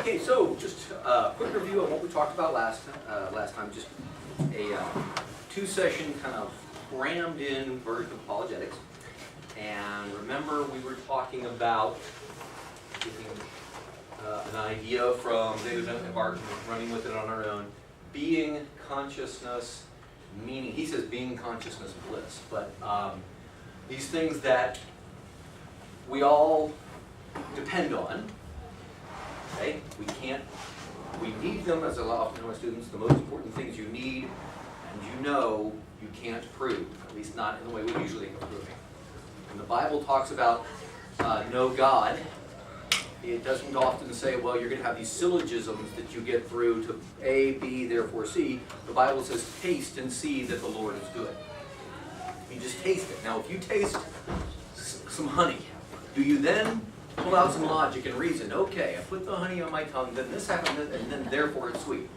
Okay, so just a quick review of what we talked about last time. Just a two-session kind of crammed-in version of apologetics. And remember, we were talking about getting an idea from David Bentley Barton, running with it on our own. Being, consciousness, meaning. He says being, consciousness, bliss. But these things that we all depend on. Okay? We need them, as I often tell my students, the most important things you need, and you can't prove, at least not in the way we usually think of proving. When the Bible talks about know God, it doesn't often say, well, you're going to have these syllogisms that you get through to A, B, therefore C. The Bible says, taste and see that the Lord is good. You just taste it. Now, if you taste some honey, do you then pull out some logic and reason? Okay, I put the honey on my tongue, then this happened, and then therefore it's sweet.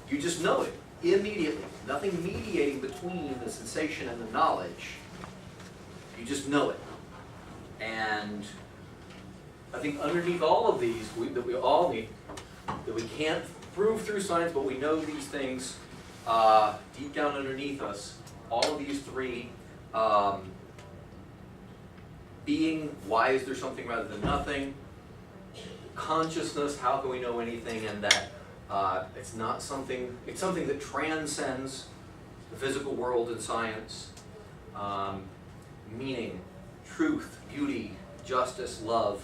You just know it immediately. Nothing mediating between the sensation and the knowledge. You just know it. And I think underneath all of these, that we all need, that we can't prove through science, but we know these things deep down underneath us, all of these three, being, why is there something rather than nothing? Consciousness, how can we know anything? And that it's not something, it's something that transcends the physical world and science. Meaning, truth, beauty, justice, love.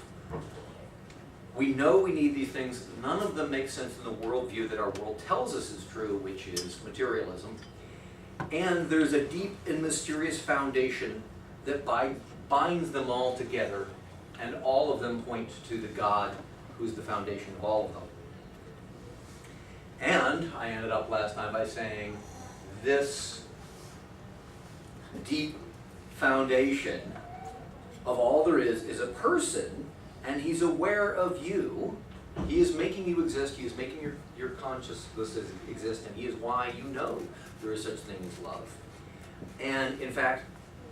We know we need these things. None of them make sense in the worldview that our world tells us is true, which is materialism. And there's a deep and mysterious foundation that binds them all together, and all of them point to the God who's the foundation of all of them. And I ended up last time by saying this deep foundation of all there is a person, and he's aware of you. He is making you exist. He is making your consciousness exist, and he is why you know there is such thing as love. And in fact,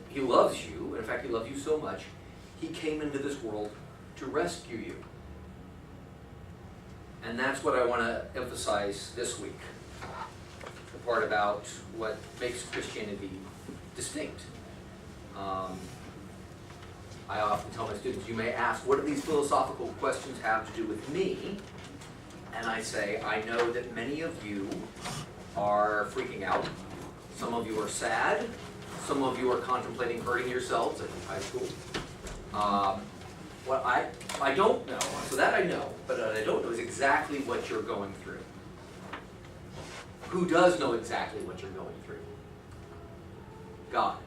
he loves you. In fact, he loves you so much, he came into this world to rescue you. And that's what I want to emphasize this week. The part about what makes Christianity distinct. I often tell my students, you may ask, what do these philosophical questions have to do with me? And I say, I know that many of you are freaking out. Some of you are sad. Some of you are contemplating hurting yourselves in high school. What I don't know, so that I know, but what I don't know is exactly what you're going through. Who does know exactly what you're going through? God.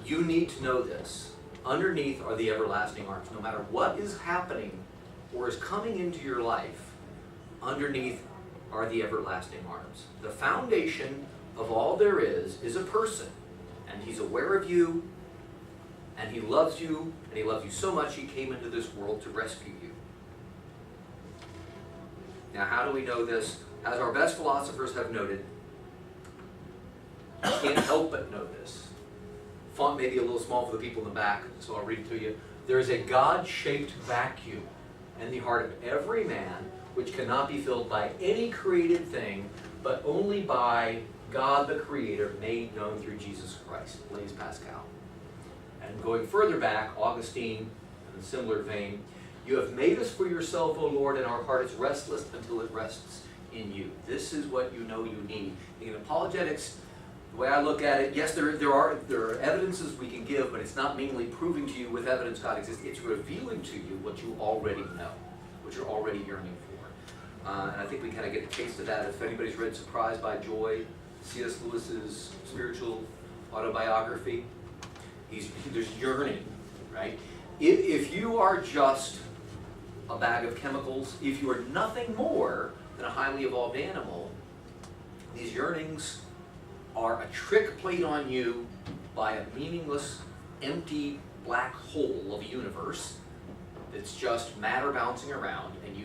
You need to know this. Underneath are the everlasting arms. No matter what is happening or is coming into your life, underneath are the everlasting arms. The foundation of all there is a person. And he's aware of you, and he loves you, and he loves you so much he came into this world to rescue you. Now, how do we know this? As our best philosophers have noted, you can't help but know this. Font may be a little small for the people in the back, so I'll read it to you. There is a God-shaped vacuum in the heart of every man, which cannot be filled by any created thing, but only by God the Creator, made known through Jesus Christ. Blaise Pascal. And going further back, Augustine, in a similar vein, you have made us for yourself, O Lord, and our heart is restless until it rests in you. This is what you know you need. In apologetics, the way I look at it, yes, there are evidences we can give, but it's not mainly proving to you with evidence God exists. It's revealing to you what you already know, what you're already yearning for. And I think we kind of get a taste of that. If anybody's read Surprised by Joy, C.S. Lewis's spiritual autobiography, there's yearning, right? If you are just a bag of chemicals, if you are nothing more than a highly evolved animal, these yearnings are a trick played on you by a meaningless, empty black hole of a universe that's just matter bouncing around, and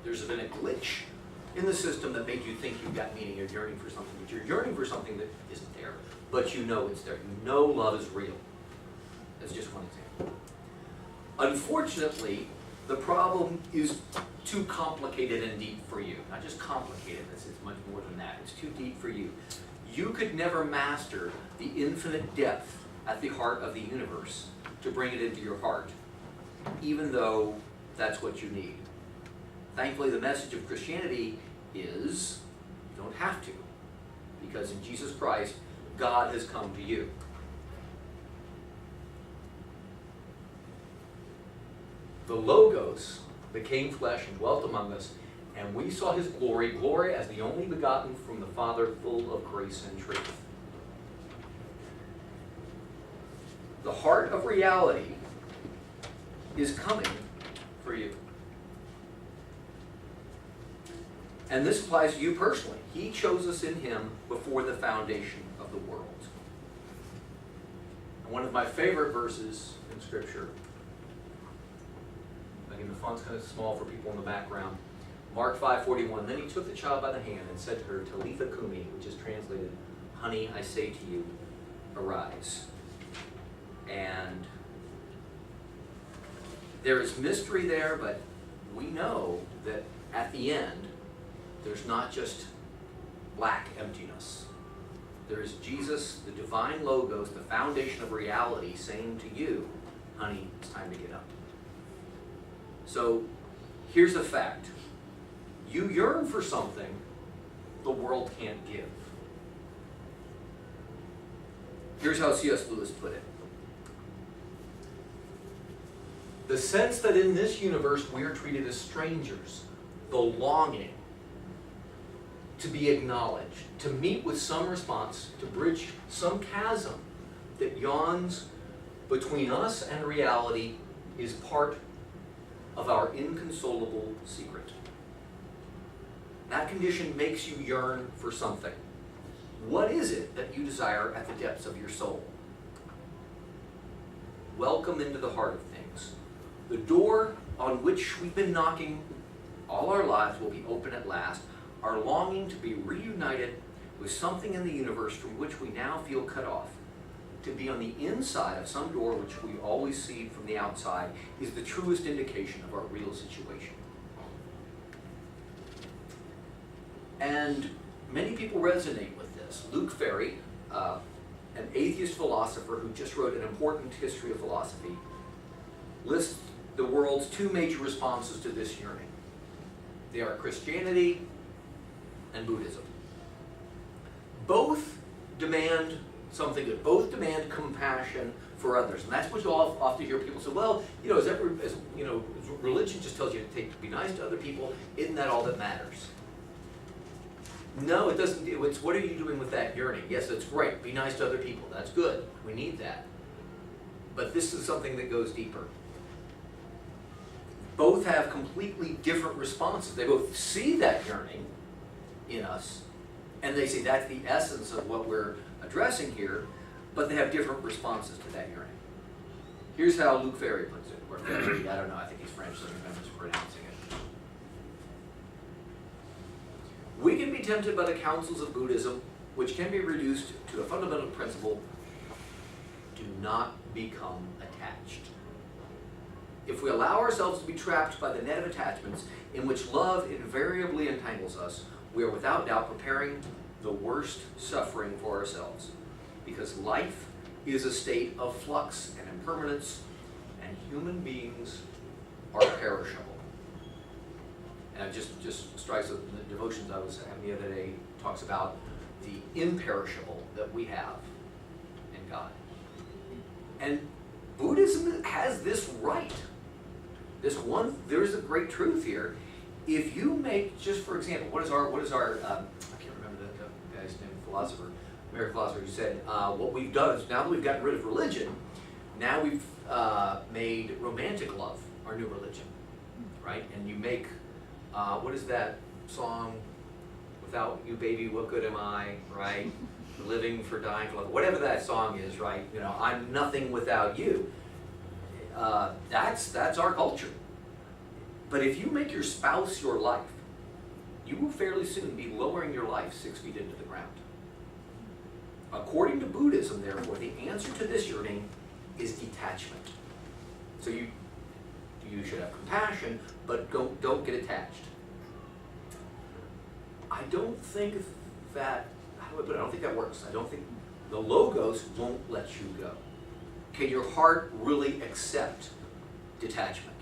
there's been a glitch in the system that made you think you've got meaning. You're yearning for something, but you're yearning for something that isn't there, but you know it's there. You know love is real. That's just one example. Unfortunately, The problem is too complicated and deep for you. Not just complicated, it's much more than that. It's too deep for you. You could never master the infinite depth at the heart of the universe to bring it into your heart, even though that's what you need. Thankfully, the message of Christianity is you don't have to, because in Jesus Christ, God has come to you. The Logos became flesh and dwelt among us, and we saw his glory, glory as the only begotten from the Father, full of grace and truth. The heart of reality is coming for you. And this applies to you personally. He chose us in him before the foundation of the world. And one of my favorite verses in Scripture, again, the font's kind of small for people in the background, Mark 5:41, then he took the child by the hand and said to her, Talitha Kumi, which is translated, honey, I say to you, arise. And there is mystery there, but we know that at the end, there's not just black emptiness. There is Jesus, the divine Logos, the foundation of reality, saying to you, honey, it's time to get up. So here's a fact. You yearn for something the world can't give. Here's how C.S. Lewis put it. The sense that in this universe we are treated as strangers, the longing to be acknowledged, to meet with some response, to bridge some chasm that yawns between us and reality is part of our inconsolable secret. That condition makes you yearn for something. What is it that you desire at the depths of your soul? Welcome into the heart of things. The door on which we've been knocking all our lives will be open at last. Our longing to be reunited with something in the universe from which we now feel cut off, to be on the inside of some door which we always see from the outside, is the truest indication of our real situation. And many people resonate with this. Luke Ferry, an atheist philosopher who just wrote an important history of philosophy, lists the world's two major responses to this yearning. They are Christianity and Buddhism. Both demand something good. Both demand compassion for others. And that's what you often hear people say, well, religion just tells you to be nice to other people. Isn't that all that matters? No, it doesn't. It's what are you doing with that yearning? Yes, that's great. Be nice to other people. That's good. We need that. But this is something that goes deeper. Both have completely different responses. They both see that yearning in us, and they say that's the essence of what we're addressing here, but they have different responses to that yearning. Here's how Luc Ferry puts it, or Ferry, I don't know, I think he's French, so I'm mispronouncing it. We can be tempted by the counsels of Buddhism, which can be reduced to a fundamental principle: do not become attached. If we allow ourselves to be trapped by the net of attachments in which love invariably entangles us, we are without doubt preparing the worst suffering for ourselves, because life is a state of flux and impermanence, and human beings are perishable. And it just strikes the devotions I was having the other day, talks about the imperishable that we have in God. And Buddhism has this right. There's a great truth here. If you make, just for example, what is our I can't remember the guy's name, philosopher, American philosopher, who said, what we've done is now that we've gotten rid of religion, now we've made romantic love our new religion, right? And you make, what is that song? Without you, baby, what good am I, right? Living for dying for love, whatever that song is, right? I'm nothing without you. That's our culture. But if you make your spouse your life, you will fairly soon be lowering your life 6 feet into the ground. According to Buddhism, therefore, the answer to this yearning is detachment. So you you should have compassion, but don't get attached. I don't think that, how do I put it? I don't think that works. I don't think the logos won't let you go. Can your heart really accept detachment?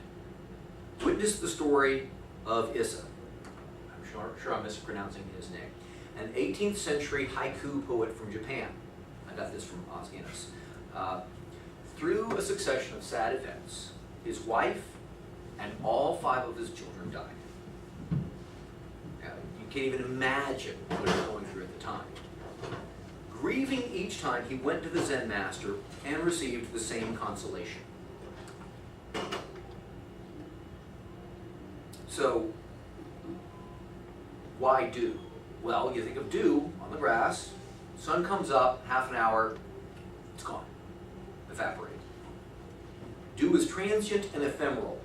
Witness the story of Issa. I'm sure I'm mispronouncing his name. An 18th century haiku poet from Japan. I got this from Os Guinness. Through a succession of sad events, his wife and all 5 of his children died. You can't even imagine what he was going through at the time. Grieving each time, he went to the Zen master and received the same consolation. So, why dew? Well, you think of dew on the grass, sun comes up, half an hour, it's gone, evaporated. Dew is transient and ephemeral.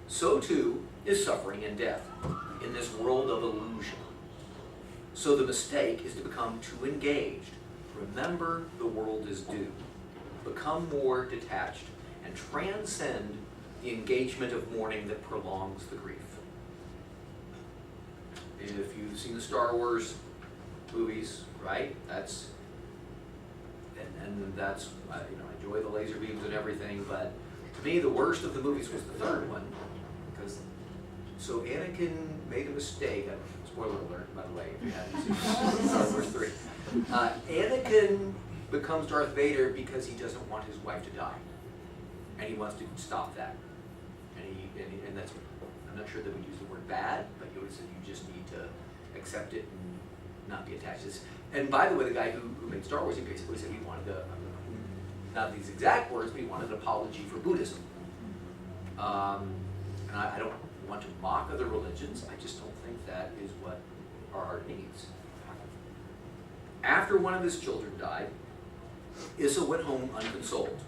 So too is suffering and death in this world of illusion. So the mistake is to become too engaged. Remember, the world is dew. Become more detached and transcend the engagement of mourning that prolongs the grief. If you've seen the Star Wars movies, right? That's I enjoy the laser beams and everything, but to me the worst of the movies was the third one, because so Anakin made a mistake. Spoiler alert, by the way, if you haven't seen Star Wars 3. Anakin becomes Darth Vader because he doesn't want his wife to die, and he wants to stop that. And that's, I'm not sure that we use the word bad, but Yoda said you just need to accept it and not be attached to this. And by the way, the guy who made Star Wars, he basically said he wanted not these exact words, but he wanted an apology for Buddhism. And I don't want to mock other religions, I just don't think that is what our heart needs. After one of his children died, Issa went home unconsoled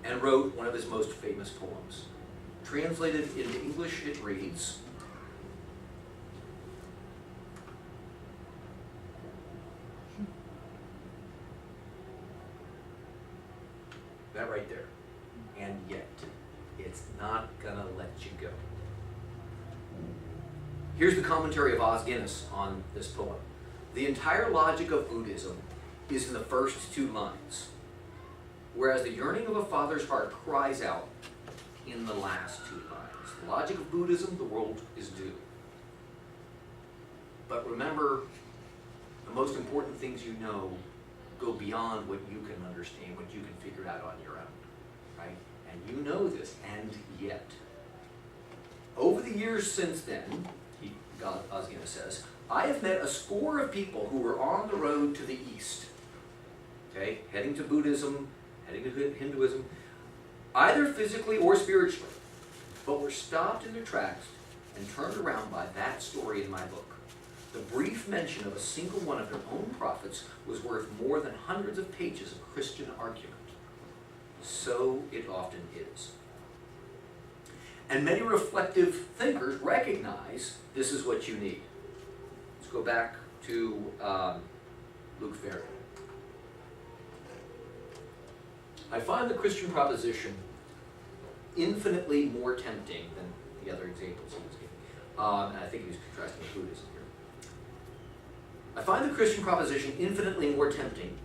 and wrote one of his most famous poems. Translated into English, it reads, that right there, and yet it's not gonna let you go. Here's the commentary of Os Guinness on this poem. The entire logic of Buddhism is in the first 2 lines, whereas the yearning of a father's heart cries out in the last 2 lines. The logic of Buddhism, the world is due. But remember, the most important things you know go beyond what you can understand, what you can figure out on your own, right? And you know this, and yet. Over the years since then, Os Guinness says, I have met a score of people who were on the road to the east, okay, heading to Buddhism, heading to Hinduism, either physically or spiritually, but were stopped in their tracks and turned around by that story in my book. The brief mention of a single one of their own prophets was worth more than hundreds of pages of Christian argument. So it often is. And many reflective thinkers recognize this is what you need. Let's go back to Luke Ferry. I find the Christian proposition infinitely more tempting than the other examples he was giving. And I think he was contrasting with Buddhism here. I find the Christian proposition infinitely more tempting,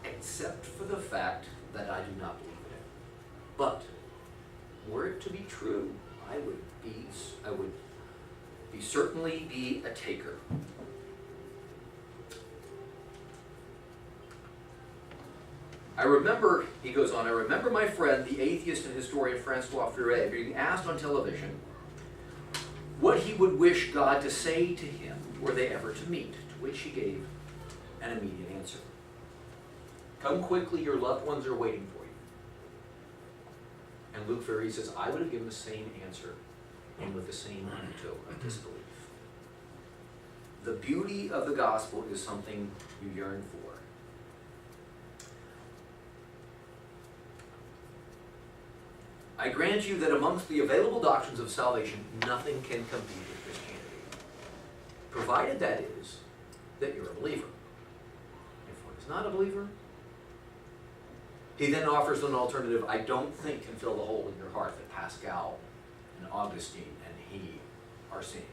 except for the fact that I do not believe in it. But were it to be true, I would certainly be a taker. I remember, he goes on, I remember my friend, the atheist and historian Francois Furet, being asked on television what he would wish God to say to him were they ever to meet, to which he gave an immediate answer. Come quickly, your loved ones are waiting for you. And Luke Ferry says, I would have given the same answer and with the same undertow of disbelief. The beauty of the gospel is something you yearn for. I grant you that amongst the available doctrines of salvation, nothing can compete with Christianity, provided that is, that you're a believer. If one is not a believer, He then offers an alternative I don't think can fill the hole in your heart that Pascal and Augustine and he are seeing.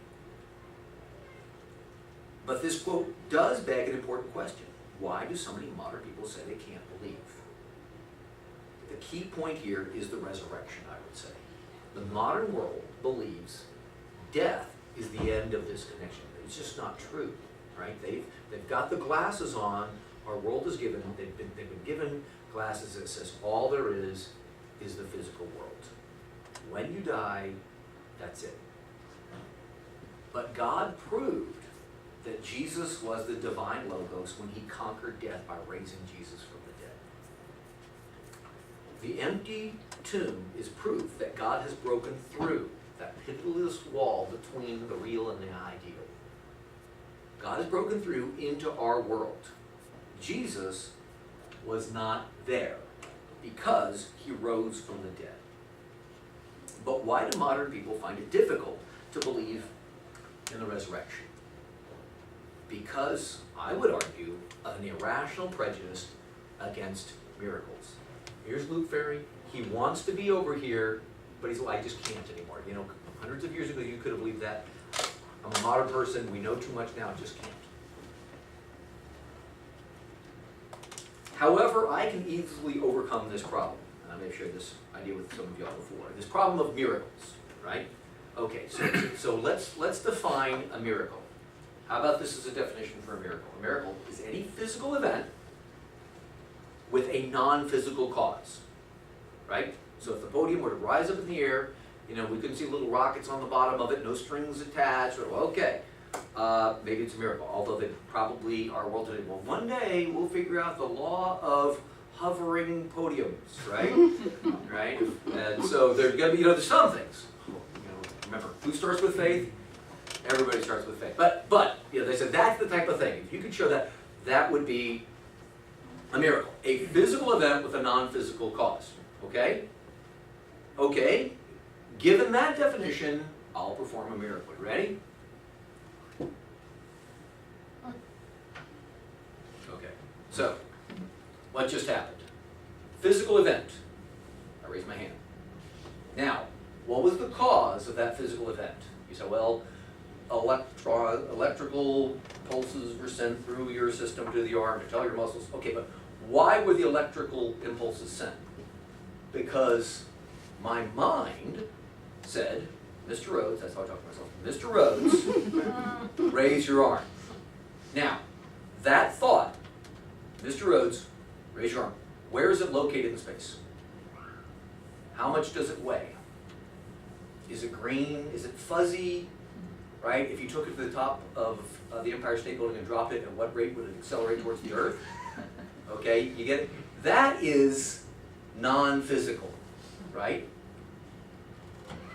But this quote does beg an important question. Why do so many modern people say they can't believe? The key point here is the resurrection, I would say. The modern world believes death is the end of this connection. It's just not true, right? They've got the glasses on. Our world is given, they've been given glasses that says all there is the physical world. When you die, that's it. But God proved that Jesus was the divine Logos when he conquered death by raising Jesus from the dead. The empty tomb is proof that God has broken through that pitiless wall between the real and the ideal. God has broken through into our world. Jesus was not there because he rose from the dead. But why do modern people find it difficult to believe in the resurrection? Because, I would argue, of an irrational prejudice against miracles. Here's Luke Ferry. He wants to be over here, but he's like, I just can't anymore. You know, hundreds of years ago you could have believed that. I'm a modern person. We know too much now. Just can't. However, I can easily overcome this problem. And I may have shared this idea with some of y'all before. This problem of miracles, right? Okay, so let's define a miracle. How about this as a definition for a miracle? A miracle is any physical event with a non-physical cause, right? So if the podium were to rise up in the air, you know, we couldn't see little rockets on the bottom of it, no strings attached, or, well, okay, maybe it's a miracle, although they probably, our world today, well, one day we'll figure out the law of hovering podiums, right? Right? And so there's going to be, there's some things. Remember, who starts with faith? Everybody starts with faith. But they said that's the type of thing. If you could show that, that would be a miracle. A physical event with a non-physical cause. Okay? Okay. Given that definition, I'll perform a miracle. Ready? Okay. So, what just happened? Physical event. I raise my hand. Now, what was the cause of that physical event? You say, well, electrical pulses were sent through your system to the arm to tell your muscles. Okay, but why were the electrical impulses sent? Because my mind said, Mr. Rhodes, that's how I talk to myself, Mr. Rhodes, raise your arm. Now, that thought, Mr. Rhodes, raise your arm, where is it located in space? How much does it weigh? Is it green? Is it fuzzy? Right? If you took it to the top of the Empire State Building and dropped it, at what rate would it accelerate towards the Earth? Okay, you get it? That is non-physical, right?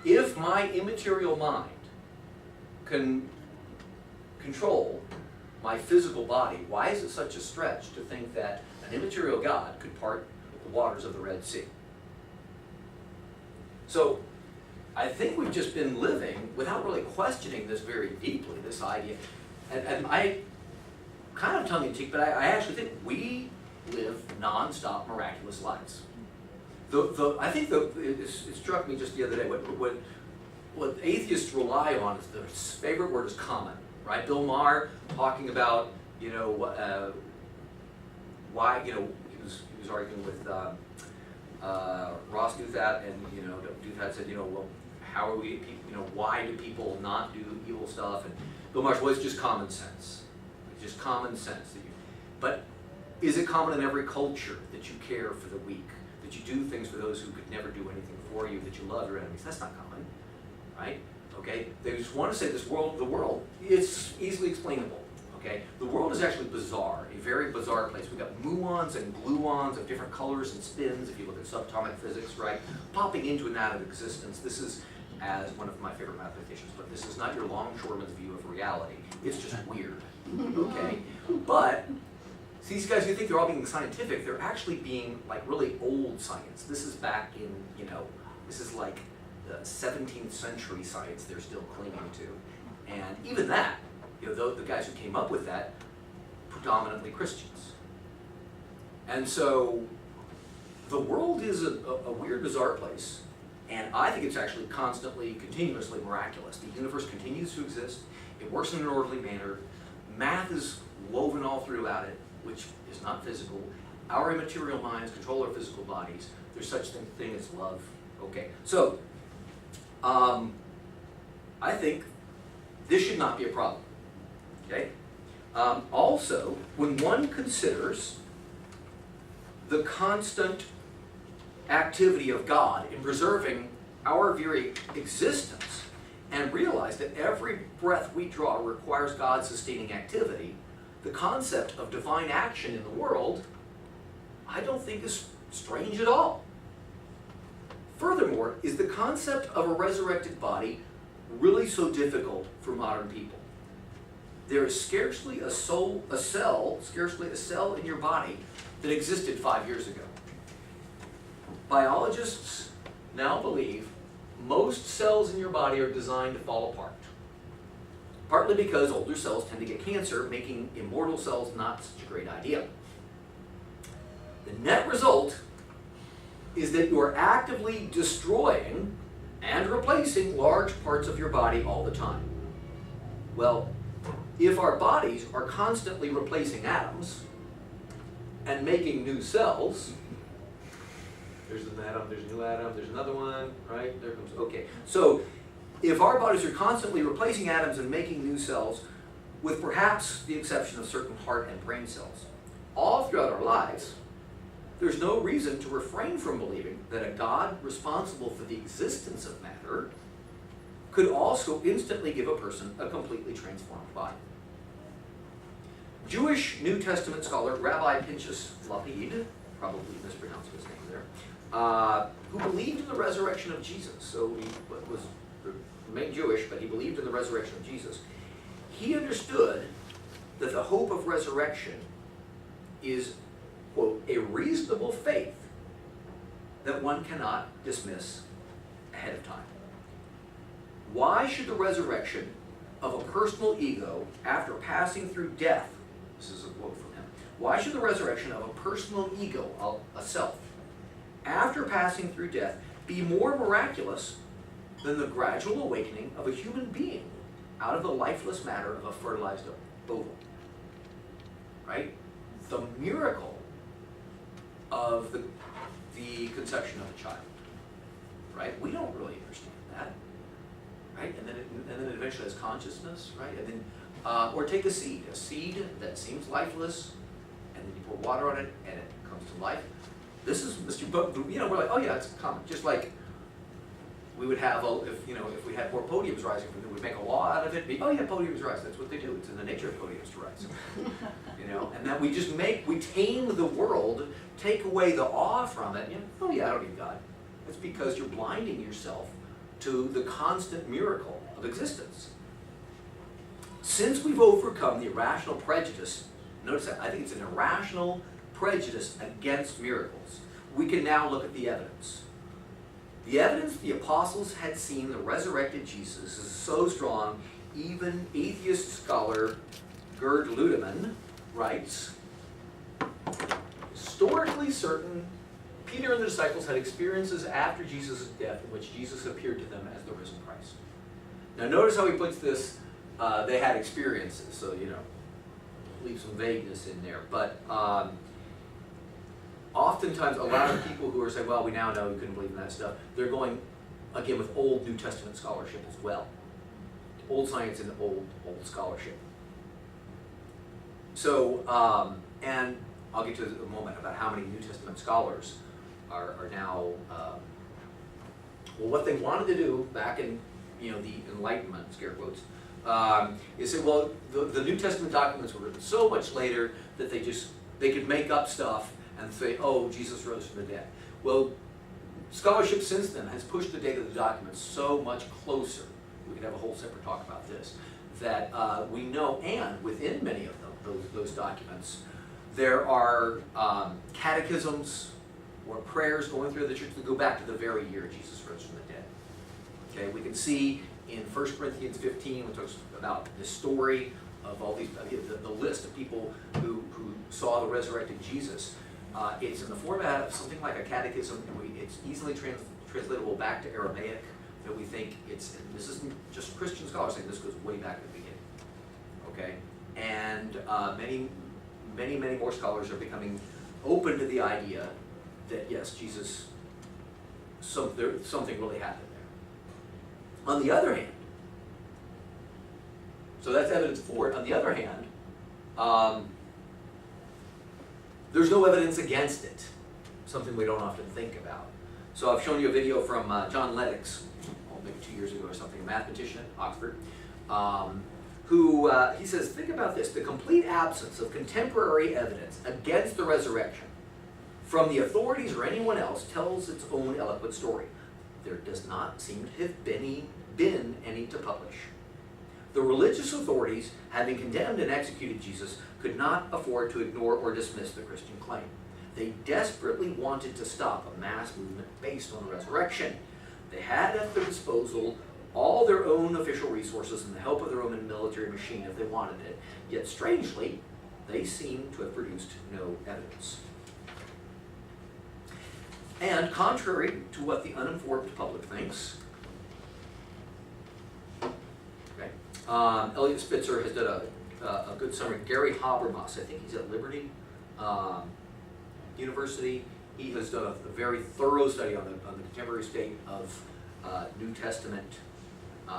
If my immaterial mind can control my physical body, why is it such a stretch to think that an immaterial God could part the waters of the Red Sea? So, I think we've just been living without really questioning this very deeply, this idea. And I, kind of tongue-in-cheek, but I actually think we live non-stop miraculous lives. I think it struck me just the other day, what atheists rely on is their favorite word is common, right? Bill Maher talking about, why, he was arguing with Ross Douthat, and, Douthat said, well, how are we, why do people not do evil stuff? And Bill Maher said, well, it's just common sense. It's just common sense. But is it common in every culture that you care for the weak, that you do things for those who could never do anything for you, that you love your enemies? That's not common, right? Okay? They just want to say the world, it's easily explainable. Okay? The world is actually bizarre, a very bizarre place. We've got muons and gluons of different colors and spins, if you look at subatomic physics, right? Popping into and out of existence. This is, as one of my favorite mathematicians, but this is not your longshoreman's view of reality. It's just weird, okay? But, see, these guys who think they're all being scientific, they're actually being like really old science. This is back in, this is like the 17th century science they're still clinging to. And even that, the guys who came up with that, predominantly Christians. And so, the world is a weird, bizarre place, and I think it's actually constantly, continuously miraculous. The universe continues to exist. It works in an orderly manner. Math is woven all throughout it, which is not physical. Our immaterial minds control our physical bodies. There's such thing as love. Okay, so I think this should not be a problem. Okay. Also, when one considers the constant activity of God in preserving our very existence, and realize that every breath we draw requires God's sustaining activity, the concept of divine action in the world, I don't think is strange at all. Furthermore, is the concept of a resurrected body really so difficult for modern people? There is scarcely a cell in your body that existed 5 years ago. Biologists now believe most cells in your body are designed to fall apart. Partly because older cells tend to get cancer, making immortal cells not such a great idea. The net result is that you are actively destroying and replacing large parts of your body all the time. Well, if our bodies are constantly replacing atoms and making new cells, there's an atom, there's a new atom, there's another one, right? There comes, okay. So if our bodies are constantly replacing atoms and making new cells, with perhaps the exception of certain heart and brain cells, all throughout our lives, there's no reason to refrain from believing that a God responsible for the existence of matter could also instantly give a person a completely transformed body. Jewish New Testament scholar Rabbi Pinchas Lapid, probably mispronounced his name there, who believed in the resurrection of Jesus. So he remained Jewish, but he believed in the resurrection of Jesus. He understood that the hope of resurrection is, quote, a reasonable faith that one cannot dismiss ahead of time. Why should the resurrection of a personal ego after passing through death, this is a quote from him, why should the resurrection of a personal ego, a self, after passing through death be more miraculous than the gradual awakening of a human being out of the lifeless matter of a fertilized ovum? Right? The miracle of the conception of a child. Right? We don't really understand that. Right? And then it eventually has consciousness, right? And then, or take a seed that seems lifeless, and then you pour water on it, and it comes to life. This is Mr. We're like, oh yeah, it's common. Just like we would have, if we had more podiums rising from it, we'd make a law out of it. Oh yeah, podiums rise. That's what they do. It's in the nature of podiums to rise. And then we tame the world, take away the awe from it. Oh yeah, I don't need God. That's because you're blinding yourself to the constant miracle of existence. Since we've overcome the irrational prejudice, notice that, I think it's an irrational prejudice against miracles, we can now look at the evidence. The evidence the apostles had seen the resurrected Jesus is so strong, even atheist scholar Gerd Ludemann writes, historically certain Peter and the disciples had experiences after Jesus' death in which Jesus appeared to them as the risen Christ. Now notice how he puts this, they had experiences, so leave some vagueness in there. But oftentimes a lot of people who are saying, well, we now know you couldn't believe in that stuff, they're going, again, with old New Testament scholarship as well. Old science and old scholarship. So, and I'll get to it in a moment about how many New Testament scholars are now, what they wanted to do back in, the Enlightenment, scare quotes, is say, well, the New Testament documents were written so much later that they could make up stuff and say, oh, Jesus rose from the dead. Well, scholarship since then has pushed the date of the documents so much closer, we could have a whole separate talk about this, that we know, and within many of them, those documents, there are catechisms or prayers going through the church that go back to the very year Jesus rose from the dead. Okay, we can see in 1 Corinthians 15, which talks about the story of all these, the list of people who saw the resurrected Jesus. It's in the format of something like a catechism, and it's easily translatable back to Aramaic, that we think it's, and this isn't just Christian scholars saying, this goes way back to the beginning, okay? And many more scholars are becoming open to the idea that, yes, Jesus, something really happened there. On the other hand, so that's evidence for it. On the other hand, there's no evidence against it, something we don't often think about. So I've shown you a video from John Lennox, maybe 2 years ago or something, a mathematician at Oxford, who, he says, think about this, the complete absence of contemporary evidence against the resurrection from the authorities or anyone else tells its own eloquent story. There does not seem to have been any to publish. The religious authorities, having condemned and executed Jesus, could not afford to ignore or dismiss the Christian claim. They desperately wanted to stop a mass movement based on the resurrection. They had at their disposal all their own official resources and the help of the Roman military machine if they wanted it. Yet strangely, they seem to have produced no evidence. And contrary to what the uninformed public thinks, Elliot Spitzer has done a good summary. Gary Habermas, I think he's at Liberty University. He has done a very thorough study on the contemporary state of New Testament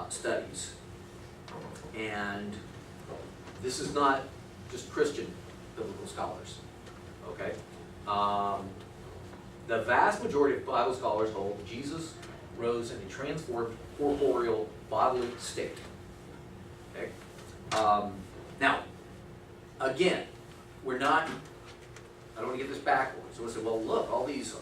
studies. And this is not just Christian biblical scholars, okay? The vast majority of Bible scholars hold Jesus rose in a transformed corporeal bodily state. Okay? Now, again, we're not, I don't want to get this backwards. So we'll say, well, look, all these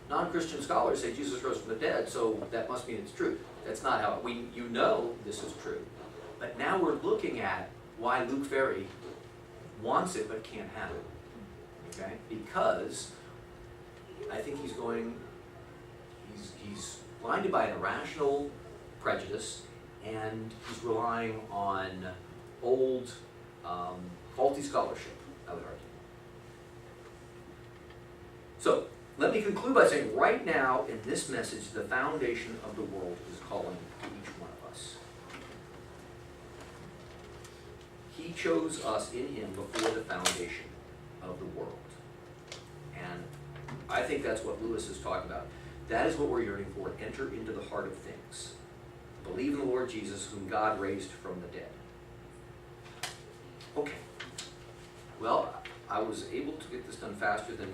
non-Christian scholars say Jesus rose from the dead, so that must mean it's true. That's not how, you know this is true. But now we're looking at why Luke Ferry wants it but can't have it. Okay? Because I think he's blinded by an irrational prejudice, and he's relying on old, faulty scholarship, I would argue. So, let me conclude by saying right now in this message, the foundation of the world is calling to each one of us. He chose us in him before the foundation of the world. And I think that's what Lewis is talking about. That is what we're yearning for. Enter into the heart of things. Believe in the Lord Jesus, whom God raised from the dead. Okay. Well, I was able to get this done faster than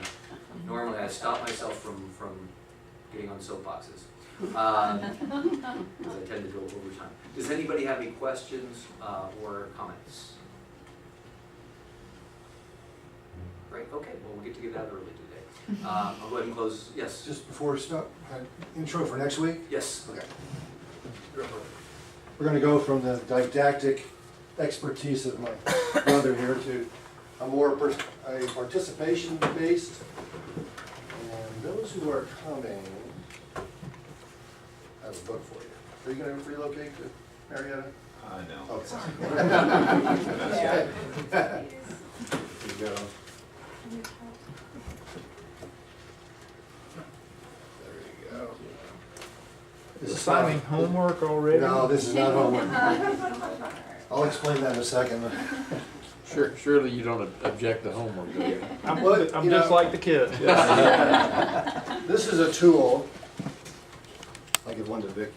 normally. I stopped myself from getting on soapboxes. Because I tend to go over time. Does anybody have any questions or comments? Great. Okay. Well, we'll get to get out early today. I'll go ahead and close. Yes? Just before we start, intro for next week? Yes. Okay. We're going to go from the didactic expertise of my brother here to a more participation based. And those who are coming, I have a book for you. Are you going to relocate to Marietta? No. Okay. Sorry. There you go. This is Assigning homework already? No, this is not homework. I'll explain that in a second. Surely you don't object to homework, do you? I'm Well, just you know- like the kid. This is a tool. I'll give one to Vic.